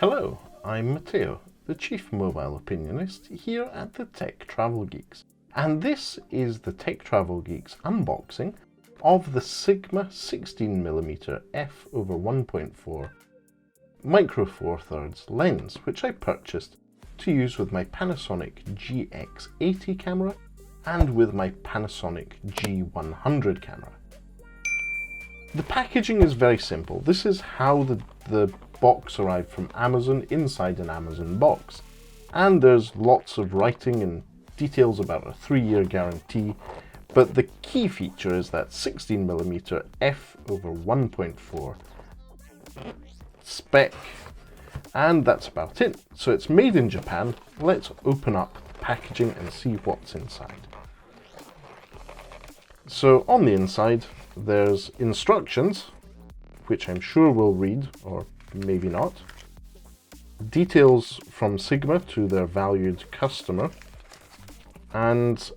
Hello, I'm Matteo, the Chief Mobile Opinionist here at the Tech Travel Geeks. And this is the Tech Travel Geeks unboxing of the Sigma 16mm f/1.4 micro four thirds lens, which I purchased to use with my Panasonic GX80 camera and with my Panasonic G100 camera. The packaging is very simple. This is how the box arrived from Amazon inside an Amazon box. And there's lots of writing and details about a 3-year guarantee, but the key feature is that 16mm f/1.4 spec, and that's about it. So it's made in Japan. Let's open up the packaging and see what's inside. So on the inside, there's instructions, which I'm sure we'll read, or maybe not. Details from Sigma to their valued customer, and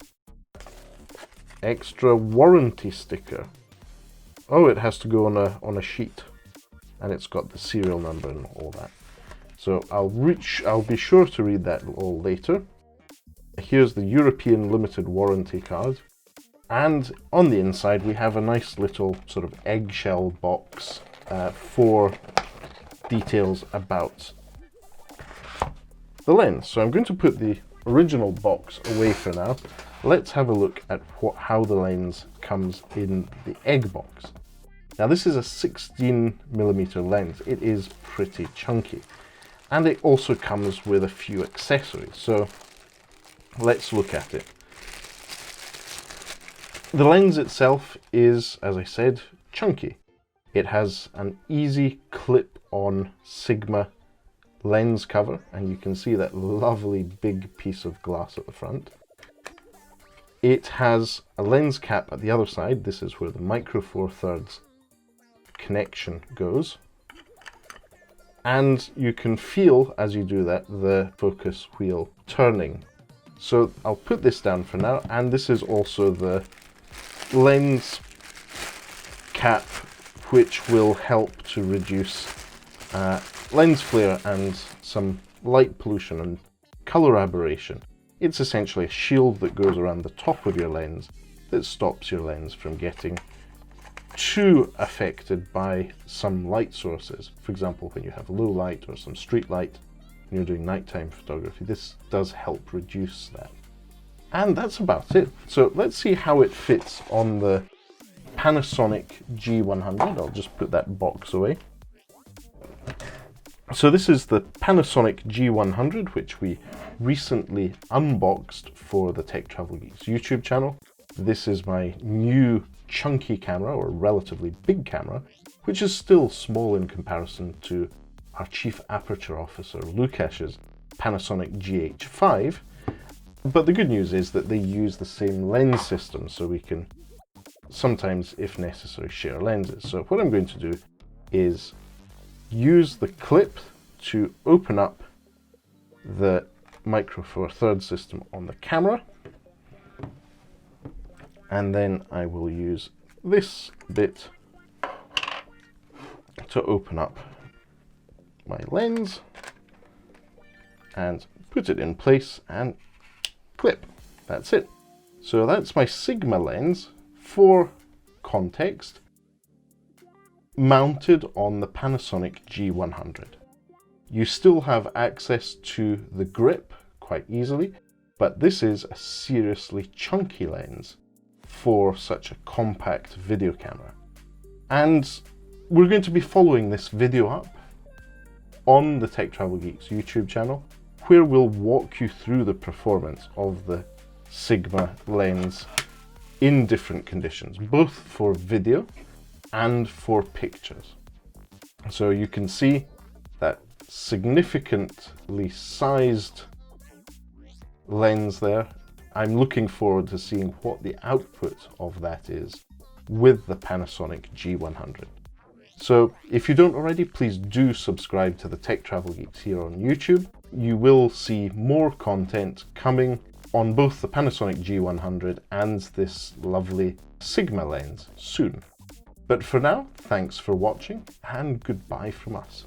extra warranty sticker. Oh, it has to go on a sheet, and it's got the serial number and all that. So I'll be sure to read that all later. Here's the European limited warranty card. And on the inside, we have a nice little sort of eggshell box for details about the lens. So I'm going to put the original box away for now. Let's have a look at how the lens comes in the egg box. Now this is a 16mm lens. It is pretty chunky. And it also comes with a few accessories. So let's look at it. The lens itself is, as I said, chunky. It has an easy clip-on Sigma lens cover, and you can see that lovely big piece of glass at the front. It has a lens cap at the other side. This is where the micro four thirds connection goes. And you can feel, as you do that, the focus wheel turning. So I'll put this down for now, and this is also the lens cap, which will help to reduce lens flare and some light pollution and color aberration. It's essentially a shield that goes around the top of your lens that stops your lens from getting too affected by some light sources. For example, when you have low light or some street light and you're doing nighttime photography, this does help reduce that. And that's about it. So let's see how it fits on the Panasonic G100. I'll just put that box away. So this is the Panasonic G100, which we recently unboxed for the Tech Travel Geeks YouTube channel. This is my new chunky camera, or relatively big camera, which is still small in comparison to our Chief Aperture Officer Lukash's Panasonic GH5. But the good news is that they use the same lens system, so we can sometimes, if necessary, share lenses. So what I'm going to do is use the clip to open up the micro four thirds system on the camera, and then I will use this bit to open up my lens and put it in place and clip. That's it. So that's my Sigma lens, for context, mounted on the Panasonic G100. You still have access to the grip quite easily, but this is a seriously chunky lens for such a compact video camera. And we're going to be following this video up on the Tech Travel Geeks YouTube channel, where we'll walk you through the performance of the Sigma lens in different conditions, both for video and for pictures. So you can see that significantly sized lens there. I'm looking forward to seeing what the output of that is with the Panasonic G100. So if you don't already, please do subscribe to the Tech Travel Geeks here on YouTube. You will see more content coming on both the Panasonic G100 and this lovely Sigma lens soon. But for now, thanks for watching and goodbye from us.